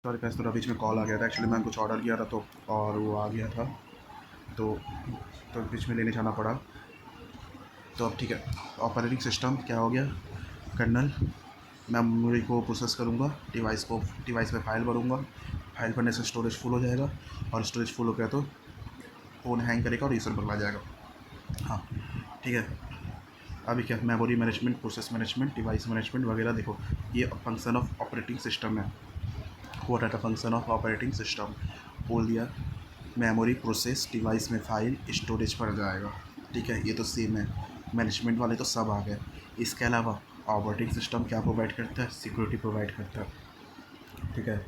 Sorry guys, थोड़ा बीच में call आ गया था। एक्चुअली मैंने कुछ ऑर्डर किया था तो और वो आ गया था तो बीच में लेने जाना पड़ा। तो अब ठीक है, ऑपरेटिंग सिस्टम क्या हो गया, कर्नल, मेमोरी को प्रोसेस करूँगा, डिवाइस में फ़ाइल भरूँगा, फाइल भरने से स्टोरेज फुल हो जाएगा और स्टोरेज फुल हो गया तो फ़ोन हैंग करेगा और यूज़र पकड़ा जाएगा। हाँ ठीक है, अभी क्या memory management, process management, device management वगैरह देखो, ये फंक्शन ऑफ ऑपरेटिंग सिस्टम है। What are the function of operating system, बोल दिया मेमोरी, प्रोसेस, डिवाइस में फ़ाइल, स्टोरेज पर जाएगा। ठीक है, ये तो सेम है, मैनेजमेंट वाले तो सब आ गए। इसके अलावा ऑपरेटिंग सिस्टम क्या प्रोवाइड करता है, सिक्योरिटी प्रोवाइड करता है। ठीक है,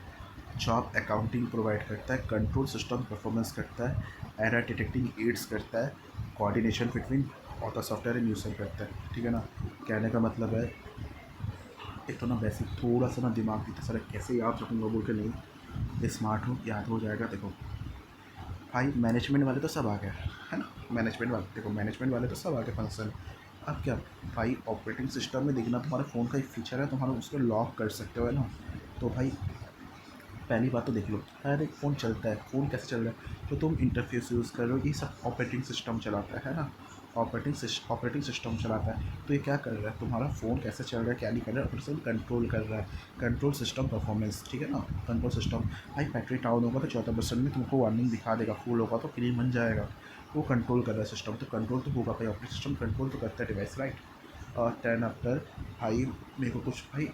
जॉब अकाउंटिंग प्रोवाइड करता है, कंट्रोल सिस्टम परफॉर्मेंस करता है, एरर डिटेक्टिंग एड्स करता है, coordination between auto software end user करता है। ठीक है ना, कहने का मतलब है एक तो ना वैसे थोड़ा सा ना दिमाग इतना सारा कैसे याद रखूँगा बोल के नहीं, स्मार्ट हो, याद हो जाएगा। देखो भाई, मैनेजमेंट वाले तो सब आ गए, है ना, मैनेजमेंट वाले देखो, मैनेजमेंट वाले तो सब आ गए फंक्शन। अब क्या भाई, ऑपरेटिंग सिस्टम में देखना तुम्हारे फ़ोन का एक फीचर है, तुम्हारा उसको लॉक कर सकते हो, है ना। तो भाई पहली बात तो देख लो, हर एक फ़ोन चलता है, फ़ोन कैसे चल रहा है, जो तुम इंटरफेस यूज़ कर रहे हो, ये सब ऑपरेटिंग सिस्टम चलाता है ना। ऑपरेटिंग सिस्टम चलाता है, तो ये क्या कर रहा है, तुम्हारा फ़ोन कैसे चल रहा है, क्या नहीं कर रहा है, ऑपरेशन कंट्रोल कर रहा है। कंट्रोल सिस्टम परफॉर्मेंस, ठीक है ना। कंट्रोल सिस्टम, भाई बैटरी डाउन होगा तो 14% में तुमको वार्निंग दिखा देगा, फुल होगा तो क्लीन बन जाएगा। वो कंट्रोल कर रहा है सिस्टम, तो कंट्रोल तो होगा भाई, ऑपरेटिंग सिस्टम कंट्रोल तो करता है डिवाइस, राइट। और 10 आफ्टर भाई, मेरे को कुछ भाई,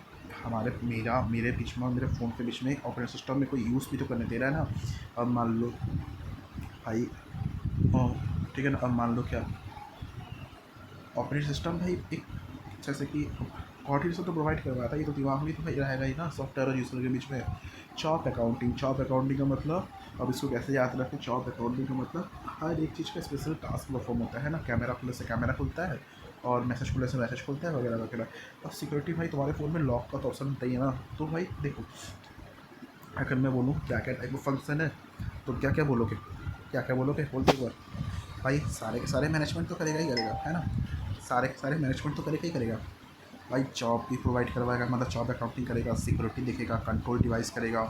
मेरे बीच में और मेरे फ़ोन के बीच में ऑपरेटिंग सिस्टम में कोई यूज़ भी तो करने दे रहा है ना। अब मान लो भाई, ठीक है ना, अब मान लो क्या ऑपरेटिंग सिस्टम भाई एक जैसे कि कोऑर्डिनेशन तो प्रोवाइड करवाया था, ये तो दिमाग में तो भाई रहेगा ही ना सॉफ्टवेयर और यूज़र के बीच में। जॉब अकाउंटिंग का मतलब, अब इसको कैसे याद रखें, जॉब अकाउंटिंग का मतलब हर एक चीज़ का स्पेशल टास्क परफॉर्म होता है ना। कैमरा खुलने से कैमरा खुलता है और मैसेज खुलने से मैसेज खुलता है वगैरह वगैरह। अब सिक्योरिटी भाई, तुम्हारे फ़ोन में लॉक का तो ऑप्शन होता ही है ना। तो भाई देखो, अगर मैं बोलूँ क्या क्या टाइप ऑफ फंक्शन है, तो क्या क्या बोलोगे, बोलते एक बार। भाई सारे के सारे मैनेजमेंट तो करेगा ही करेगा, है ना। सारे के सारे मैनेजमेंट तो करेगा ही करेगा भाई। जॉब भी प्रोवाइड करवाएगा, मतलब जॉब अकाउंटिंग करेगा, सिक्योरिटी देखेगा, कंट्रोल डिवाइस करेगा,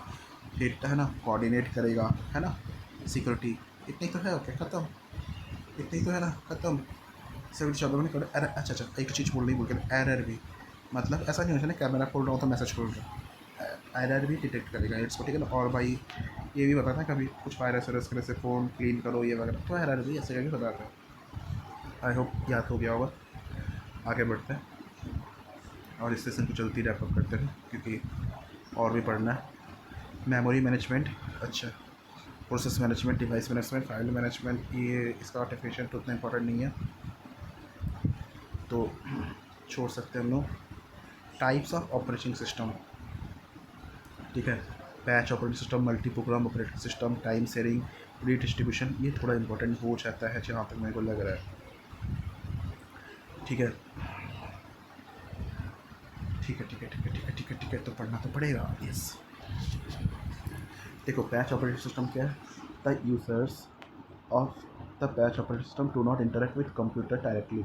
फिर है ना कोऑर्डिनेट करेगा, है ना, सिक्योरिटी। इतनी तो है, ओके खत्म। इतनी तो है ना, खत्म। सिर्फ जॉब में कर अच्छा, एक चीज़ बोल नहीं भूल गया, एरर भी, मतलब ऐसा नहीं होता ना कैमरा खोल रहा हूँ तो मैसेज खोल रहा हूँ, एरर भी डिटेक्ट करेगा इसको, ठीक है ना। और भाई ये भी बताता है कभी कुछ वायरस वायरस करने से फ़ोन क्लीन करो ये वगैरह, तो एरर भी ऐसे करके बताता है। आई होप याद हो गया होगा। आगे बढ़ते हैं और इस सेशन को जल्दी रैप अप करते हैं क्योंकि और भी पढ़ना है। मेमोरी मैनेजमेंट, अच्छा, process management, device management, file management, ये इसका डेफिनेशन तो उतना इंपॉर्टेंट नहीं है, तो छोड़ सकते हैं हम लोग। टाइप्स ऑफ ऑपरेटिंग सिस्टम, ठीक है, batch operating system, multi programme operating system, time sharing, redistribution, ये थोड़ा इंपॉर्टेंट हो जाता है जहाँ तक मेरे को लग रहा है। ठीक है, तो पढ़ना तो पड़ेगा, यस। देखो बैच ऑपरेटिंग सिस्टम क्या है, the users of the batch operating system do not interact with computer directly,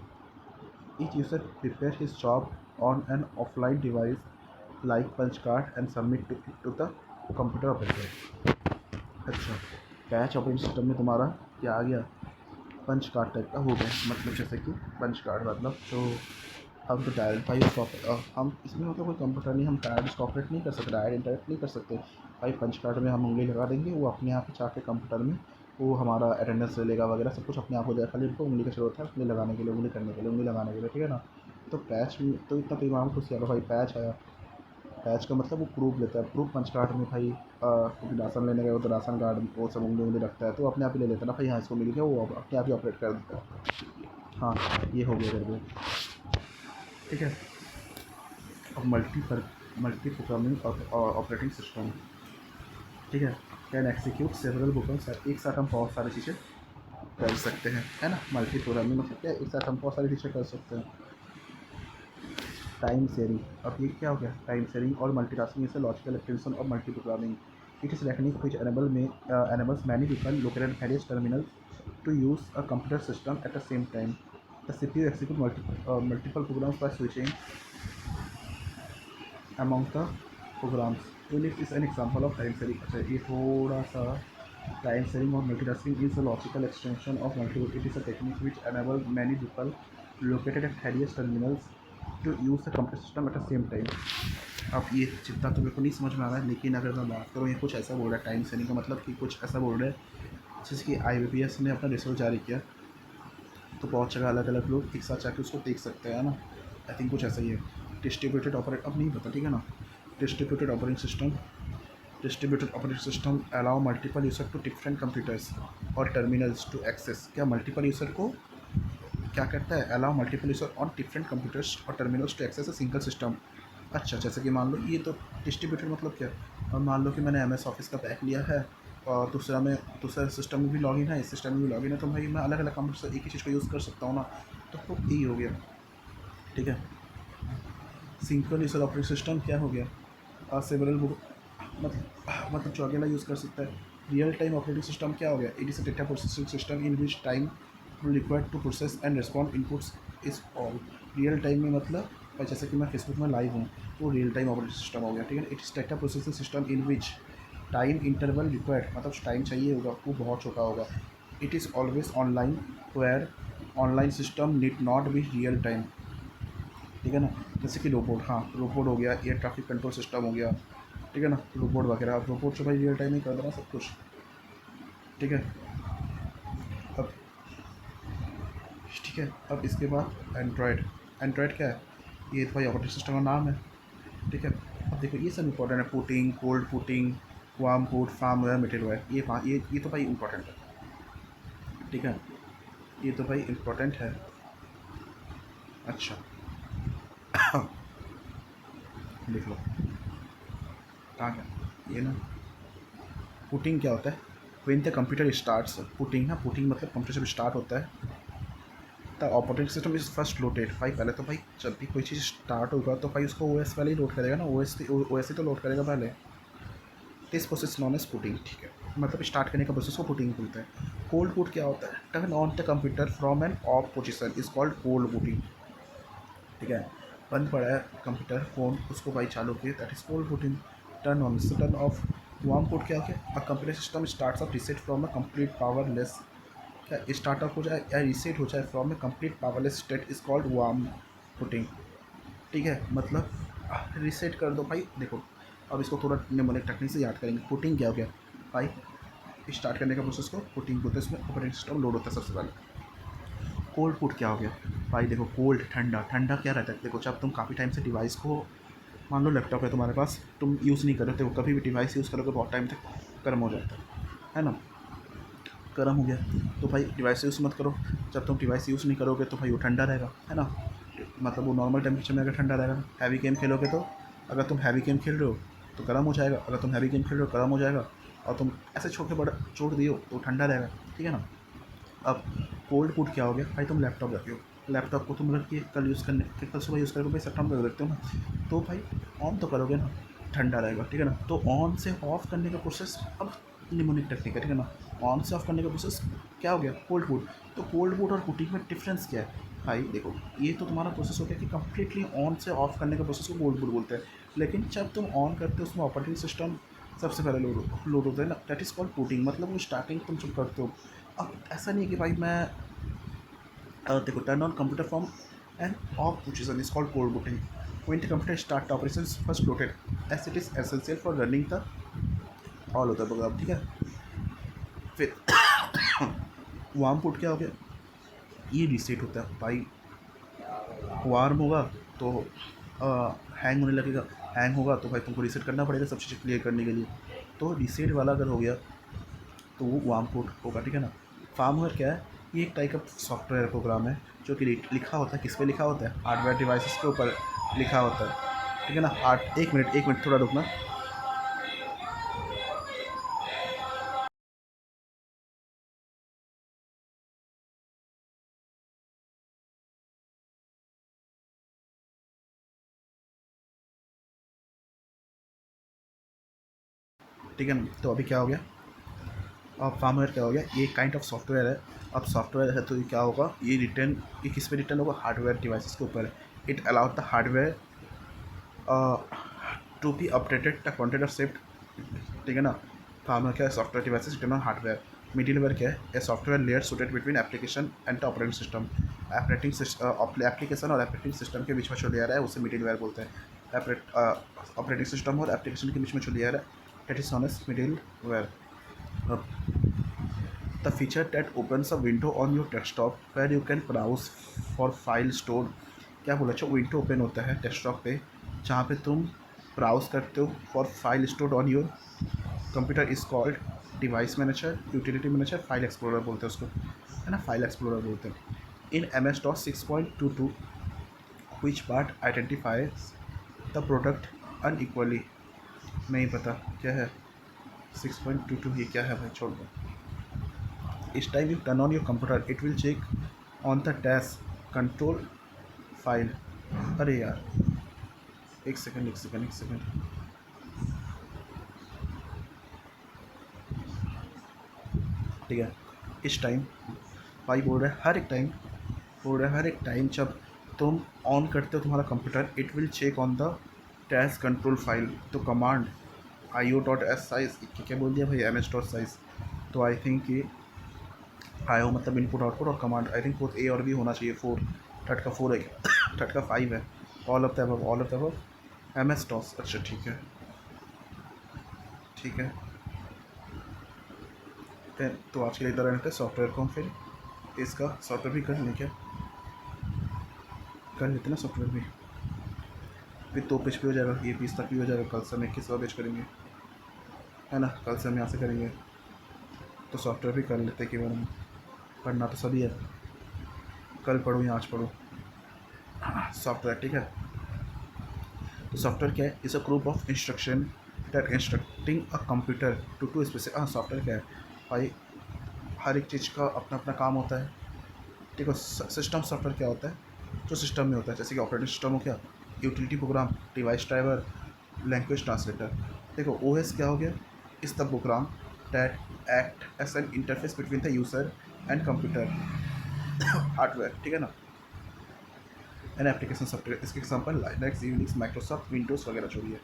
each user prepare his job on an offline device like punch card and submit to the computer operator. अच्छा, batch operating system में तुम्हारा क्या आ गया, punch card type का हो गया, मतलब जैसे कि पंच कार्ड मतलब जो हम तो डायरेक्ट भाई उसको हम इसमें मतलब कोई कंप्यूटर नहीं, हम डायरेक्ट उसको ऑपरेट नहीं कर सकते, डायरेक्ट इंटरेक्ट नहीं कर सकते भाई। पंच कार्ड में हम उंगली लगा देंगे, वो अपने आप जाके कंप्यूटर में वो हमारा अटेंडेंस ले लेगा वगैरह सब कुछ अपने आप हो जाएगा, खाली उनको उंगली की जरूरत है उंगली लगाने के लिए, उंगली करने के लिए, उंगली लगाने के लिए, ठीक है ना। तो पैच में तो इतना दिमाग खुश यार भाई, पैच आया, पैच का मतलब वो प्रूफ लेता है, प्रूफ पंच कार्ड में भाई कभी राशन लेने गए हो तो राशन कार्ड वो सब उंगली उंगली रखता है, तो अपने आप ही ले लेता है ना भाई, हाँ इसको मिल गया, वो अपने आप ही ऑपरेट कर देता है। हाँ ये हो गया करके, ठीक है। अब मल्टी प्रोग्रामिंग ऑपरेटिंग सिस्टम, ठीक है, कैन एक्सिक्यूट सेवरल प्रोग्राम्स, एक साथ हम बहुत सारी चीज़ें कर सकते हैं, है ना। मल्टी प्रोग्रामिंग मतलब क्या है, एक साथ हम बहुत सारी चीज़ें कर सकते हैं। टाइम शेयरिंग, अब ये क्या हो गया, टाइम शेयरिंग और मल्टीटास्किंग से लॉजिकल एक्सटेंशन और multi programming, it is technique which enables many people located at various terminals to use a computer system at the same time. The CPU execute multiple programs by switching among the programs. Unix is an example of time sharing. अच्छा ये थोड़ा सा time sharing और multitasking is a logical extension of multiple. It is a technique which enable many people located at various terminals to use the computer system at the same time. अब ये जितना तो मेरे को नहीं समझ में आ रहा है, लेकिन अगर मैं बात करूँ, ये कुछ ऐसा बोल रहा है टाइम शेयरिंग का मतलब कि कुछ ऐसा बोल रहा है जैसे कि IBPS ने अपना रिजल्ट जारी किया तो बहुत जगह अलग अलग लोग एक साथ जाके उसको देख सकते हैं ना। आई थिंक कुछ ऐसा ही है। डिस्ट्रीब्यूटेड ऑपरेट अब नहीं पता, ठीक है ना। Distributed operating system, distributed operating system allow multiple user to different computers और टर्मिनल्स टू एक्सेस। क्या मल्टीपल यूज़र को क्या करता है? Allow multiple user on different computers और terminals to access a single system. अच्छा, जैसे कि मान लो ये तो डिस्ट्रीब्यूटेड मतलब क्या? अब मान लो कि मैंने MS ऑफिस का पैक लिया है और दूसरा सिस्टम में भी लॉगिन है, इस सिस्टम में भी लॉगिन है, तो भाई मैं अलग अलग कंप्यूटर से एक ही चीज़ को यूज़ कर सकता हूँ ना। तो यही हो गया, ठीक है। सिंगल यूज़र ऑपरेटिंग सिस्टम क्या हो गया? सेवरल मतलब जो अकेला यूज़ कर सकता है। रियल टाइम ऑपरेटिंग सिस्टम क्या हो गया? It is a data processing system in which time required to process and respond inputs is all. Real time में मतलब जैसे कि मैं फेसबुक में लाइव हूँ तो रियल टाइम ऑपरेटिंग सिस्टम हो गया, ठीक है। It is data processing system in which time interval required मतलब टाइम चाहिए होगा वो बहुत छोटा होगा। It is always online where online system need not be real time, ठीक है ना। जैसे कि रोबोट, हाँ रोबोट हो गया, एयर ट्रैफिक कंट्रोल सिस्टम हो गया, ठीक है ना। रोबोट वगैरह, अब रोबोट से भाई रियल टाइम ही कर देना सब कुछ, ठीक है। अब ठीक है, अब इसके बाद एंड्रॉयड। एंड्रॉयड क्या है? ये तो भाई ऑपरेटिंग सिस्टम का नाम है, ठीक है। अब देखो ये सब इंपॉर्टेंट है, putting, cold putting, warm put, firmware, middleware, ये तो भाई इंपॉर्टेंट है, ठीक है। ये तो भाई इंपॉर्टेंट है। अच्छा लिख लो, कहाँ गया ये ना। पुटिंग क्या होता है? When the computer starts, putting ना, पुटिंग मतलब कंप्यूटर जब स्टार्ट होता है the operating system is first loaded. भाई पहले तो भाई जब भी कोई चीज़ स्टार्ट होगा तो भाई उसको OS पहले ही लोड करेगा ना, OS ही तो लोड करेगा पहले। This process known as putting, ठीक है। मतलब स्टार्ट करने का प्रोसेस को पुटिंग बोलते हैं। कोल्ड बूट क्या होता है? Turn on the computer from an off position is called cold booting, ठीक है। बंद पड़ा है कंप्यूटर फ़ोन, उसको भाई चालू किए, that is cold booting. Turn on से टर्न ऑफ। वार्म बूट क्या हो गया? A computer system starts up reset from a complete powerless, क्या स्टार्टअप हो जाए या रीसेट हो जाए from A complete powerless state is called warm putting, ठीक है। मतलब रीसेट कर दो भाई। देखो अब इसको थोड़ा निमोनिक टेक्निक से याद करेंगे। पुटिंग क्या हो गया भाई? स्टार्ट करने का प्रोसेस को पुटिंग होता है, इसमें ऑपरेटिंग सिस्टम लोड होता है सबसे पहले। कोल्ड पुट क्या हो गया भाई? देखो कोल्ड ठंडा, ठंडा क्या रहता है? देखो जब तुम काफ़ी टाइम से डिवाइस को, मान लो लैपटॉप है तुम्हारे पास, तुम यूज़ नहीं कर रहे हो, कभी भी डिवाइस यूज़ करोगे बहुत टाइम तक गर्म हो जाता है ना। गर्म हो गया तो भाई डिवाइस यूज़ मत करो। जब तुम डिवाइस यूज़ नहीं करोगे तो भाई वो ठंडा रहेगा, है ना। मतलब वो नॉर्मल टेम्परेचर में अगर ठंडा रहेगा। हैवी गेम खेलोगे तो, अगर तुम हैवी गेम खेल रहे हो तो गर्म हो जाएगा, अगर तुम हैवी गेम खेल रहे हो गर्म हो जाएगा, और तुम ऐसे छोटे बड़ा छोड़ दियो तो ठंडा रहेगा, ठीक है ना। अब कोल्ड बूट क्या हो गया भाई? तुम लैपटॉप रखे हो, लैपटॉप को तुम रख के कल यूज़ करने के कल सुबह यूज़ करोगे भाई, सिस्टम पे रखते हो ना, तो भाई ऑन तो करोगे ना, ठंडा रहेगा, ठीक है ना। तो ऑन से ऑफ करने का प्रोसेस अब निमोनिक टेक्निक है, ठीक है ना। ऑन से ऑफ करने का प्रोसेस क्या हो गया? Cold boot. तो कोल्ड बूट और बूटिंग में डिफरेंस क्या है भाई? देखो ये तो तुम्हारा प्रोसेस हो गया कि कंप्लीटली ऑन से ऑफ करने का प्रोसेस को कोल्ड बूट बोलते हैं, लेकिन जब तुम ऑन करते हो उसमें ऑपरेटिंग सिस्टम सबसे पहले लोड होता है ना, दैट इज़ कॉल्ड बूटिंग। मतलब वो स्टार्टिंग तुम जब करते हो। अब ऐसा नहीं है कि भाई मैं देखो turn on computer from and off position is called cold booting. When the computer start operation first loaded as it is essential for running the all होता है प्रोग्राम, ठीक है। फिर वार्म पुट क्या हो गया? ये रीसेट होता है भाई। वार्म होगा तो हैंग होने लगेगा, हैंग होगा तो भाई तुमको रीसेट करना पड़ेगा सब चीज़ें क्लियर करने के लिए। तो रीसेट वाला अगर हो गया तो वो वार्म कोड होगा, ठीक है ना। फार्मवेयर क्या है? ये एक टाइप का सॉफ्टवेयर प्रोग्राम है जो कि लिखा होता है, किस पे लिखा होता है? हार्डवेयर डिवाइसेस के ऊपर लिखा होता है, ठीक है ना। एक मिनट थोड़ा रुकना। ठीक है ना, तो अभी क्या हो गया? अब फार्मवेयर क्या हो गया? ये काइंड ऑफ सॉफ्टवेयर है। अब सॉफ्टवेयर है तो ये क्या होगा? ये किस पे रिटर्न होगा? हार्डवेयर डिवाइसेस के ऊपर। It allowed the hardware to be updated the content of सेफ्ट, ठीक है ना। फार्मर क्या है, software devices written on hardware. Middleware क्या है, a software layer suited between application and the operating system. Application और ऑपरेटिंग सिस्टम के बीच में जो लेयर है उसे मिडिलवेयर बोलते हैं। ऑपरेटिंग सिस्टम और एप्लीकेशन के बीच में जो लेयर है that is known as middleware. The feature that opens a window on your desktop where you can browse for file store. क्या बोला, अच्छा विंडो ओपन होता है डेस्कटॉप पे जहाँ पे तुम ब्राउज करते हो for file store on your computer is called device manager, utility manager, file explorer बोलते हैं उसको, है ना, फाइल एक्सप्लोरर बोलते हैं। इन MS DOS 6.22 which part identifies the product unequally. नहीं पता क्या है 6.22, ये क्या है भाई, छोड़ दो। इस time you turn on your computer it will check on the dash control file. अरे यार एक सेकंड। ठीक है, इस टाइम भाई बोल रहा है हर एक टाइम जब तुम ऑन करते हो तुम्हारा computer it will check on the dash control file. तो कमांड IO.S साइज क्या बोल दिया भाई, MS डॉट साइज। तो आई थिंक कि IO मतलब इनपुट आउटपुट, और command I think both A और B होना चाहिए। 4 थर्ड का 4 है क्या थर्ड का 5 है। All of the above MS DOS। अच्छा ठीक है तो आज के लिए इधर रहते हैं सॉफ्टवेयर को हम फिर इसका सॉफ्टवेयर भी कर लें क्या, कर लेते ना सॉफ्टवेयर भी, फिर 2 पेज भी हो जाएगा, ये 20 तक भी हो जाएगा। कल से हम 21वां पेज करेंगे, है ना, कल से हम यहाँ से करेंगे। तो सॉफ्टवेयर भी कर लेते हैं कि बारे में, पढ़ना तो सभी है, कल पढ़ो या आज पढ़ो सॉफ्टवेयर, ठीक है। तो सॉफ्टवेयर क्या है, is a group of instruction that instructing a computer to do specific. हाँ सॉफ्टवेयर क्या है भाई, हर एक चीज़ का अपना अपना काम होता है, ठीक है। सिस्टम सॉफ्टवेयर क्या होता है, जो सिस्टम में होता है, जैसे कि ऑपरेटिंग सिस्टम हो गया, utility program, device driver, language translator. देखो OS क्या हो गया, is the program that act as an interface between the user and computer hardware, ठीक है ना। एन एप्लीकेशन सॉफ्टवेयर, इसके example Linux, Unix, Microsoft Windows वगैरह जो भी है।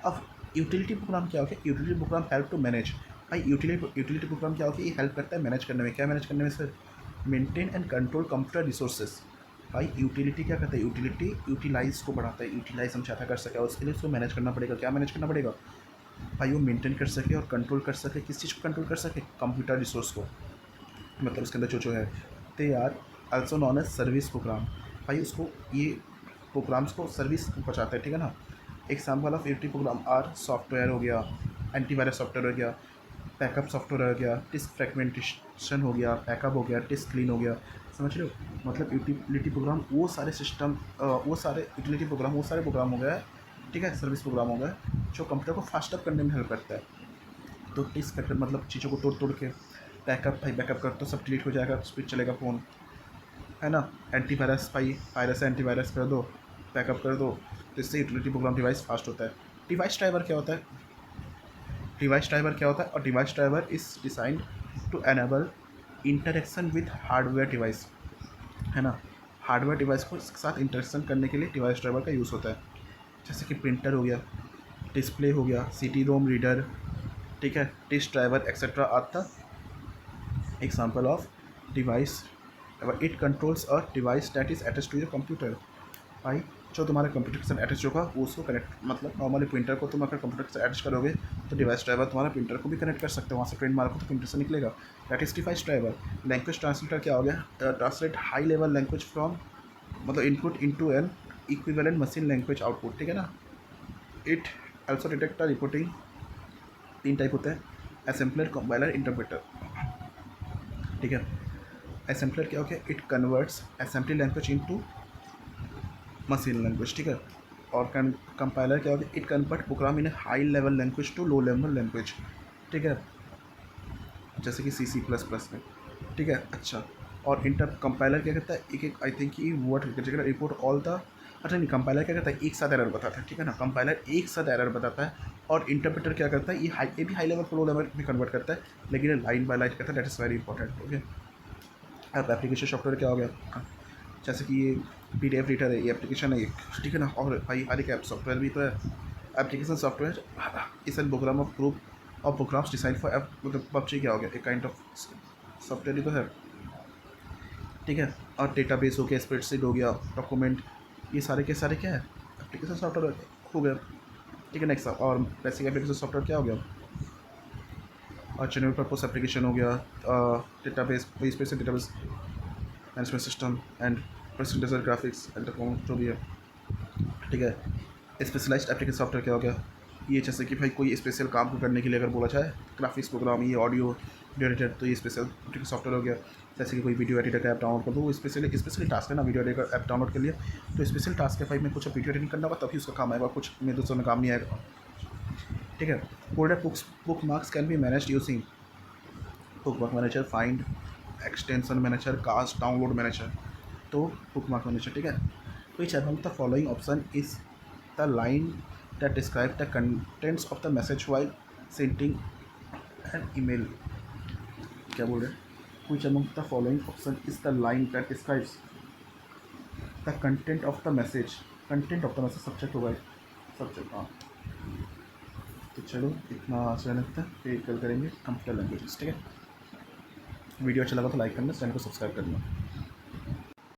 अब यूटिलिटी प्रोग्राम क्या हो गया, utility program help to manage. भाई यूटिलिटी प्रोग्राम क्या हो गया, ये हेल्प करता है मैनेज करने में। क्या मैनेज करने में sir, maintain and control computer resources. भाई यूटिलिटी क्या करता है, यूटिलिटी यूटिलाइज को बढ़ाता है, यूटिलाइज हम चाहता कर सके और उसके लिए उसको मैनेज करना पड़ेगा। क्या मैनेज करना पड़ेगा भाई, वो मेंटेन कर सके और कंट्रोल कर सके, किस चीज़ को कंट्रोल कर सके, कंप्यूटर रिसोर्स को, मतलब उसके अंदर जो है। They are also known as service program. भाई उसको ये प्रोग्राम्स को सर्विस पहुँचाता है, ठीक है ना। Example of utility program are software हो गया, एंटीवायरस सॉफ्टवेयर हो गया, बैकअप सॉफ्टवेयर हो गया, डिस्क फ्रेगमेंटेशन हो गया, बैकअप हो गया, डिस्क क्लीन हो गया। समझ रहे हो, मतलब यूटिलिटी प्रोग्राम वो सारे सिस्टम वो सारे यूटिलिटी प्रोग्राम वो सारे प्रोग्राम हो गए, ठीक है, सर्विस प्रोग्राम हो गए जो कंप्यूटर को फास्ट अप करने में हेल्प करता है। तो डिस्क फैक्टर मतलब चीज़ों को तोड़ तोड़ के बैकअप, भाई बैकअप कर तो सब डिलीट हो जाएगा, स्पीड चलेगा फ़ोन, है ना। एंटीवायरस, भाई वायरस है एंटीवायरस कर दो, बैकअप कर दो, तो इससे यूटिलिटी प्रोग्राम डिवाइस फास्ट होता है। डिवाइस ड्राइवर क्या होता है, और device driver is designed to enable interaction with hardware device, है ना। हार्डवेयर डिवाइस को इसके साथ इंटरेक्शन करने के लिए डिवाइस ड्राइवर का यूज़ होता है, जैसे कि प्रिंटर हो गया, डिस्प्ले हो गया, CD-ROM रीडर, ठीक है, डिस्क ड्राइवर एक्सेट्रा आता example of device. It controls a device that is attach to your computer. भाई जो तुम्हारे कंप्यूटर के साथ अटैच होगा वो उसको कनेक्ट, मतलब नॉर्मली प्रिंटर को तुम अगर कंप्यूटर के साथ अटैच करोगे तो डिवाइस ड्राइवर तुम्हारा प्रिंटर को भी कनेक्ट कर सकते हो, वहाँ से प्रिंट मारो तो प्रिंटर से निकलेगा, that is device driver. Language translator क्या हो गया, translate high level language from, मतलब input into an equivalent machine language output, ठीक है ना। It also detect reporting, 3 type होते हैं, असेंबलर, कंपाइलर, इंटरप्रेटर, ठीक है। असेंबलर क्या हो गया, it converts assembly language into machine language, ठीक है। और कंपाइलर क्या हो गया, it convert program in high level language to low level language, ठीक है, जैसे कि C++ में, ठीक है। अच्छा, और इंटर कंपाइलर क्या करता है, एक आई थिंक कि वर्ड रिपोर्ट ऑल द, अच्छा नहीं, कंपाइलर क्या करता है, एक साथ एरर बताता है, ठीक है ना, कंपाइलर एक साथ एरर बताता है। और इंटरप्रेटर क्या करता है, ये भी हाई लेवल को लो लेवल में कन्वर्ट करता है, लेकिन ये लाइन बाय लाइन करता है, that is very important, okay. अब एप्लीकेशन सॉफ्टवेयर क्या हो गया, जैसे कि ये PDF रीडर है, ये एप्लीकेशन है एक, ठीक है ना। और भाई हर एक ऐप सॉफ्टवेयर भी तो है, application software is an program of group of programs design for app. मतलब पबजी क्या हो गया, एक काइंड ऑफ सॉफ्टवेयर ही तो है, ठीक है। और डेटाबेस हो गया, स्प्रेडशीट हो गया, डॉक्यूमेंट, ये सारे के सारे क्या है, एप्लीकेशन सॉफ्टवेयर हो गया, ठीक है। नेक्स्ट और बेसिक एप्लीकेशन सॉफ्टवेयर क्या हो गया, और जनरल पर्पस एप्लीकेशन हो गया, database special database management system and presentation graphics and जो भी है, ठीक है। स्पेशलाइज्ड एप्लीकेशन सॉफ्टवेयर क्या हो गया, ये जैसे कि भाई कोई स्पेशल काम को करने के लिए अगर बोला जाए, ग्राफिक्स प्रोग्राम, ये ऑडियो एडिटर, तो ये स्पेशल एप्लीकेशन सॉफ्टवेयर हो गया। जैसे कि कोई वीडियो एडिटर का ऐप डाउनलोड कर दो, वो स्पेशली टास्क है ना, वीडियो एडिटर ऐप डाउनलोड कर लिया तो स्पेशल टास्क है भाई, मैं कुछ वीडियो एडिटिंग करना होगा तभी उसका काम आएगा, कुछ मेरे दोस्तों में काम नहीं आएगा, ठीक है। Folder bookmarks can be manage using bookmark manager, find extension manager, cast download manager, तो बुक मार्क मैनेजर, ठीक है। Which among the following option is the line that describe the contents of the message while sending an email. क्या बोल रहे हैं, which among the following option is the line that describes the content of the message, content of the message subject होगा, subject, हाँ। तो चलो इतना आज लगता है, फिर कल करेंगे कंप्यूटर लैंग्वेजेस, ठीक है। वीडियो अच्छा लगा तो लाइक करना, चैनल को सब्सक्राइब करना।